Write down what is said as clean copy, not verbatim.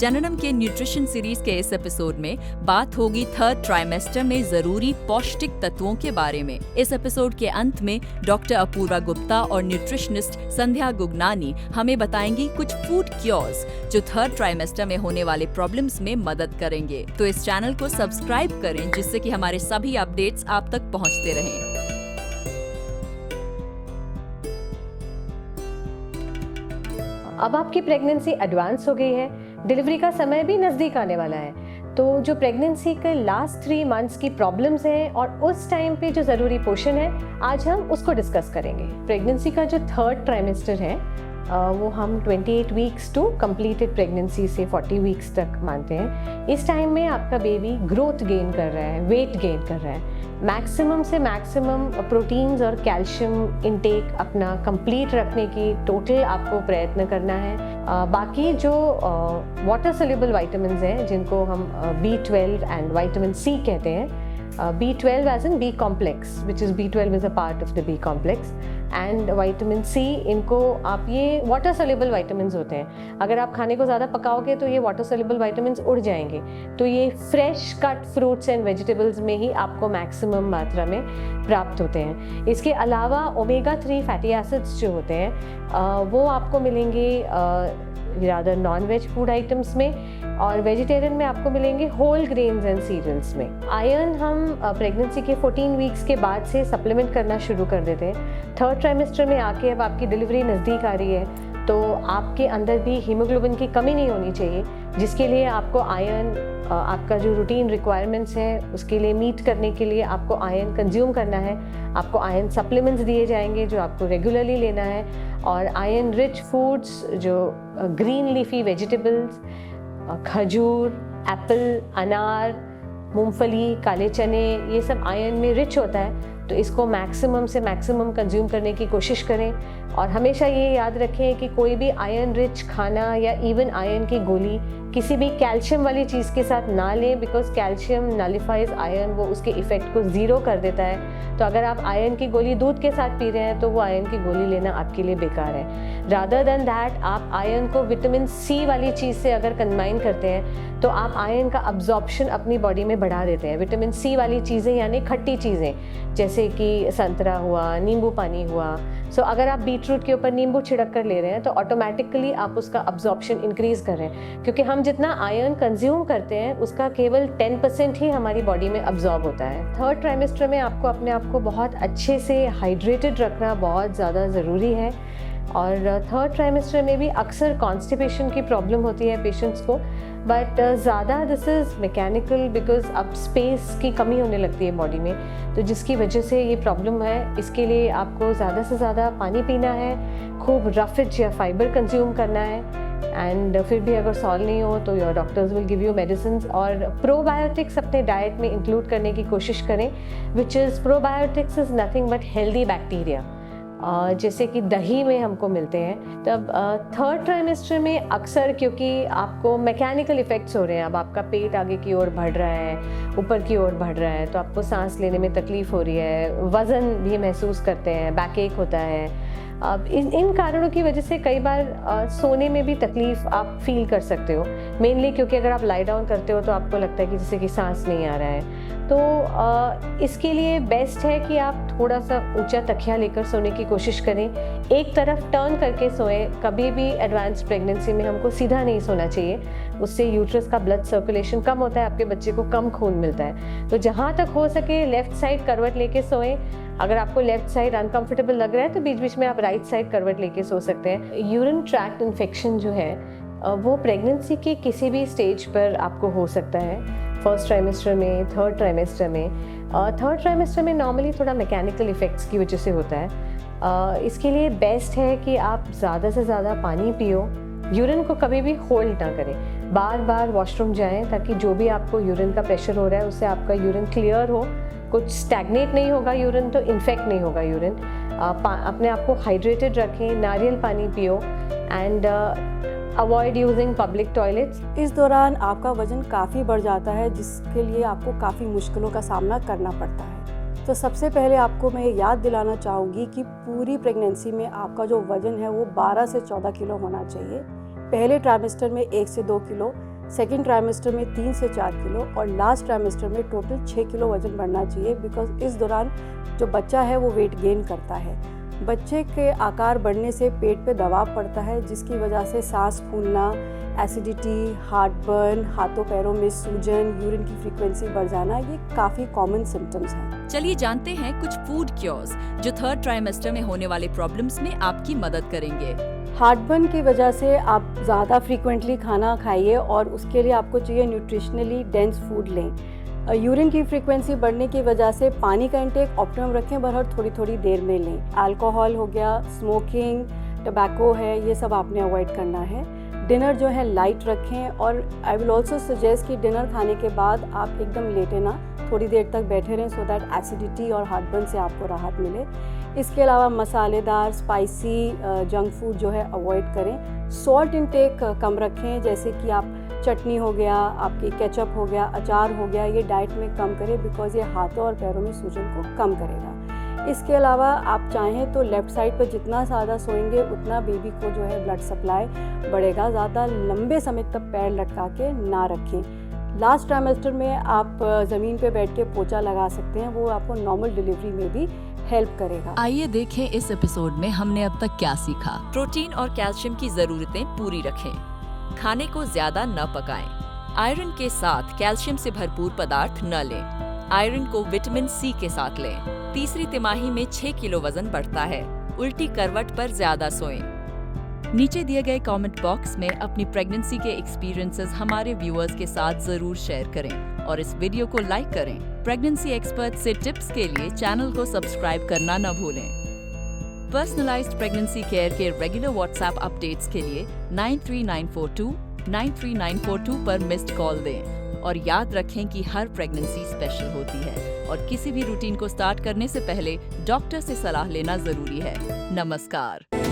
जननम के nutrition series के इस एपिसोड में बात होगी थर्ड ट्राइमेस्टर में जरूरी पौष्टिक तत्वों के बारे में। इस एपिसोड के अंत में डॉक्टर अपूर्वा गुप्ता और न्यूट्रिशनिस्ट संध्या गुगनानी हमें बताएंगी कुछ फूड क्योर्स जो थर्ड ट्राइमेस्टर में होने वाले प्रॉब्लम्स में मदद करेंगे। तो इस चैनल को सब्सक्राइब करें जिससे कि हमारे सभी अपडेट्स आप तक पहुंचते रहें। अब आपकी प्रेगनेंसी एडवांस हो गई है, डिलीवरी का समय भी नज़दीक आने वाला है, तो जो प्रेगनेंसी के लास्ट 3 मंथ्स की प्रॉब्लम्स हैं और उस टाइम पे जो ज़रूरी पोषण है, आज हम उसको डिस्कस करेंगे। प्रेगनेंसी का जो थर्ड ट्राइमेस्टर है वो हम 28 वीक्स टू कंप्लीटेड प्रेगनेंसी से 40 वीक्स तक मानते हैं। इस टाइम में आपका बेबी ग्रोथ गेन कर रहा है, वेट गेन कर रहा है। मैक्सिमम से मैक्सिमम प्रोटीन्स और कैल्शियम इंटेक अपना कंप्लीट रखने की टोटल आपको प्रयत्न करना है। बाकी जो वाटर सोल्यूबल विटामिन्स हैं जिनको हम B12 एंड विटामिन C कहते हैं, B12 as in B complex, which is B12 is a part of the B complex, and vitamin C, इनको आप ये वाटर सोल्यूबल विटामिन्स होते हैं। अगर आप खाने को ज़्यादा पकाओगे तो ये वाटर सोल्यूबल विटामिन्स उड़ जाएंगे, तो ये fresh cut fruits and vegetables में ही आपको मैक्सिमम मात्रा में प्राप्त होते हैं। इसके अलावा ओमेगा 3 फैटी एसिड्स जो होते हैं वो आपको मिलेंगे ज़्यादा नॉन वेज फूड आइटम्स में, और वेजिटेरियन में आपको मिलेंगे होल ग्रेन्स एंड सीरियल्स में। आयरन हम प्रेगनेंसी के 14 वीक्स के बाद से सप्लीमेंट करना शुरू कर देते हैं। थर्ड ट्राइमेस्टर में आके अब आपकी डिलीवरी नज़दीक आ रही है तो आपके अंदर भी हीमोग्लोबिन की कमी नहीं होनी चाहिए, जिसके लिए आपको आयरन आपका जो रूटीन रिक्वायरमेंट्स है उसके लिए मीट करने के लिए आपको आयरन कंज्यूम करना है। आपको आयरन सप्लीमेंट्स दिए जाएंगे जो आपको रेगुलरली लेना है, और आयरन रिच फूड्स जो ग्रीन लीफी वेजिटेबल्स, खजूर, एप्पल, अनार, मूंगफली, काले चने, ये सब आयरन में रिच होता है, तो इसको मैक्सिमम से मैक्सिमम कंज्यूम करने की कोशिश करें। और हमेशा ये याद रखें कि कोई भी आयरन रिच खाना या इवन आयरन की गोली किसी भी कैल्शियम वाली चीज़ के साथ ना लें, बिकॉज कैल्शियम नलिफाइज आयरन, वो उसके इफ़ेक्ट को ज़ीरो कर देता है। तो अगर आप आयरन की गोली दूध के साथ पी रहे हैं तो वो आयरन की गोली लेना आपके लिए बेकार है। रादर देन दैट आप आयरन को विटामिन C वाली चीज़ से अगर कंबाइन करते हैं तो आप आयरन का अब्जॉर्प्शन अपनी बॉडी में बढ़ा देते हैं। विटामिन C वाली चीज़ें यानी खट्टी चीज़ें जैसे कि संतरा हुआ, नींबू पानी हुआ। सो अगर आप बीटरूट के ऊपर नींबू छिड़क कर ले रहे हैं तो ऑटोमेटिकली आप उसका अब्जॉर्प्शन इंक्रीज कर रहे हैं, क्योंकि हम जितना आयरन कंज्यूम करते हैं उसका केवल 10% ही हमारी बॉडी में अब्जॉर्ब होता है। थर्ड ट्राइमेस्टर में आपको अपने आप को बहुत अच्छे से हाइड्रेटेड रखना बहुत ज़्यादा ज़रूरी है। और थर्ड ट्राइमेस्टर में भी अक्सर कॉन्स्टिपेशन की प्रॉब्लम होती है पेशेंट्स को, बट ज़्यादा दिस इज़ मैकेनिकल, बिकॉज अब स्पेस की कमी होने लगती है बॉडी में, तो जिसकी वजह से ये प्रॉब्लम है। इसके लिए आपको ज़्यादा से ज़्यादा पानी पीना है, खूब रफिज या फाइबर कंज्यूम करना है, एंड फिर भी अगर सॉल्व नहीं हो तो your doctors will give you medicine. और प्रोबायोटिक्स अपने डाइट में इंक्लूड करने की कोशिश करें, which is probiotics is nothing but healthy bacteria, जैसे कि दही में हमको मिलते हैं। तब थर्ड ट्राइमेस्टर में अक्सर क्योंकि आपको मैकेनिकल इफ़ेक्ट्स हो रहे हैं, अब आपका पेट आगे की ओर बढ़ रहा है, ऊपर की ओर बढ़ रहा है, तो आपको सांस लेने में तकलीफ़ हो रही है, वज़न भी महसूस करते हैं, बैक एक होता है। अब इन कारणों की वजह से कई बार सोने में भी तकलीफ़ आप फील कर सकते हो, मेनली क्योंकि अगर आप लाई डाउन करते हो तो आपको लगता है कि जैसे कि सांस नहीं आ रहा है। तो इसके लिए बेस्ट है कि आप थोड़ा सा ऊंचा तकिया लेकर सोने की कोशिश करें, एक तरफ टर्न करके सोएं। कभी भी एडवांस प्रेगनेंसी में हमको सीधा नहीं सोना चाहिए, उससे यूट्रस का ब्लड सर्कुलेशन कम होता है, आपके बच्चे को कम खून मिलता है। तो जहाँ तक हो सके लेफ़्ट साइड करवट लेके सोएं। अगर आपको लेफ़्ट साइड अनकंफर्टेबल लग रहा है तो बीच बीच में आप राइट साइड करवट लेके सो सकते हैं। यूरिन ट्रैक्ट इन्फेक्शन जो है वो प्रेगनेंसी के किसी भी स्टेज पर आपको हो सकता है, फर्स्ट ट्राइमेस्टर में, थर्ड ट्राइमेस्टर में। थर्ड ट्राइमेस्टर में नॉर्मली थोड़ा मैकेनिकल इफ़ेक्ट्स की वजह से होता है। इसके लिए बेस्ट है कि आप ज़्यादा से ज़्यादा पानी पियो, यूरिन को कभी भी होल्ड ना करें, बार बार वॉशरूम जाएं ताकि जो भी आपको यूरिन का प्रेशर हो रहा है उससे आपका यूरिन क्लियर हो, कुछ स्टैग्नेट नहीं होगा यूरिन, तो इन्फेक्ट नहीं होगा यूरिन। अपने आप को हाइड्रेटेड रखें, नारियल पानी पियो, and avoid using public toilets. इस दौरान आपका वज़न काफ़ी बढ़ जाता है, जिसके लिए आपको काफ़ी मुश्किलों का सामना करना पड़ता है। तो सबसे पहले आपको मैं याद दिलाना चाहूँगी कि पूरी प्रेगनेंसी में आपका जो वज़न है वो 12 से 14 किलो होना चाहिए। पहले ट्राइमेस्टर में 1 से 2 किलो, सेकेंड ट्राइमेस्टर में 3 से 4 किलो और लास्ट ट्राइमेस्टर में टोटल 6 किलो वज़न बढ़ना चाहिए, बिकॉज इस दौरान जो बच्चा है वो वेट गेन करता है। बच्चे के आकार बढ़ने से पेट पे दबाव पड़ता है, जिसकी वजह से सांस फूलना, एसिडिटी, हार्टबर्न, हाथों पैरों में सूजन, यूरिन की फ्रीक्वेंसी बढ़ जाना, ये काफ़ी कॉमन सिम्टम्स हैं। चलिए जानते हैं कुछ फूड क्योर्स जो थर्ड ट्राइमेस्टर में होने वाले प्रॉब्लम्स में आपकी मदद करेंगे। हार्टबर्न की वजह से आप ज़्यादा फ्रीक्वेंटली खाना खाइए और उसके लिए आपको चाहिए न्यूट्रिशनली डेंस फूड लें। यूरिन की फ्रीक्वेंसी बढ़ने की वजह से पानी का इंटेक ऑप्टिमम रखें, पर हर थोड़ी थोड़ी देर में लें। अल्कोहल हो गया, स्मोकिंग, टबैको है, ये सब आपने अवॉइड करना है। डिनर जो है लाइट रखें और आई विल ऑल्सो सजेस्ट कि डिनर खाने के बाद आप एकदम लेटे ना, थोड़ी देर तक बैठे रहें, सो दैट एसिडिटी और हार्टबर्न से आपको राहत मिले। इसके अलावा मसालेदार, स्पाइसी जंक फूड जो है अवॉइड करें। सॉल्ट इंटेक कम रखें, जैसे कि आप चटनी हो गया, आपकी केचप हो गया, अचार हो गया, ये डाइट में कम करें, बिकॉज ये हाथों और पैरों में सूजन को कम करेगा। इसके अलावा आप चाहें तो लेफ़्ट साइड पर जितना ज़्यादा सोएंगे उतना बेबी को जो है ब्लड सप्लाई बढ़ेगा। ज़्यादा लंबे समय तक पैर लटका के ना रखें। लास्ट ट्राइमेस्टर में आप ज़मीन पे बैठ के पोछा लगा सकते हैं, वो आपको नॉर्मल डिलीवरी में भी हेल्प करेगा। आइए देखें इस एपिसोड में हमने अब तक क्या सीखा। प्रोटीन और कैल्शियम की जरूरतें पूरी रखें, खाने को ज्यादा न पकाएं, आयरन के साथ कैल्शियम से भरपूर पदार्थ न लें, आयरन को विटामिन सी के साथ लें। तीसरी तिमाही में 6 किलो वजन बढ़ता है, उल्टी करवट पर ज्यादा सोएं। नीचे दिए गए कमेंट बॉक्स में अपनी प्रेगनेंसी के एक्सपीरियंसेस हमारे व्यूअर्स के साथ जरूर शेयर करें और इस वीडियो को लाइक करें। प्रेगनेंसी एक्सपर्ट से टिप्स के लिए चैनल को सब्सक्राइब करना न भूलें। पर्सनलाइज्ड प्रेगनेंसी केयर के रेगुलर व्हाट्सएप अपडेट्स के लिए 9394293942 पर मिस्ड कॉल दें और याद रखें कि हर प्रेगनेंसी स्पेशल होती है और किसी भी रूटीन को स्टार्ट करने से पहले डॉक्टर से सलाह लेना जरूरी है। नमस्कार।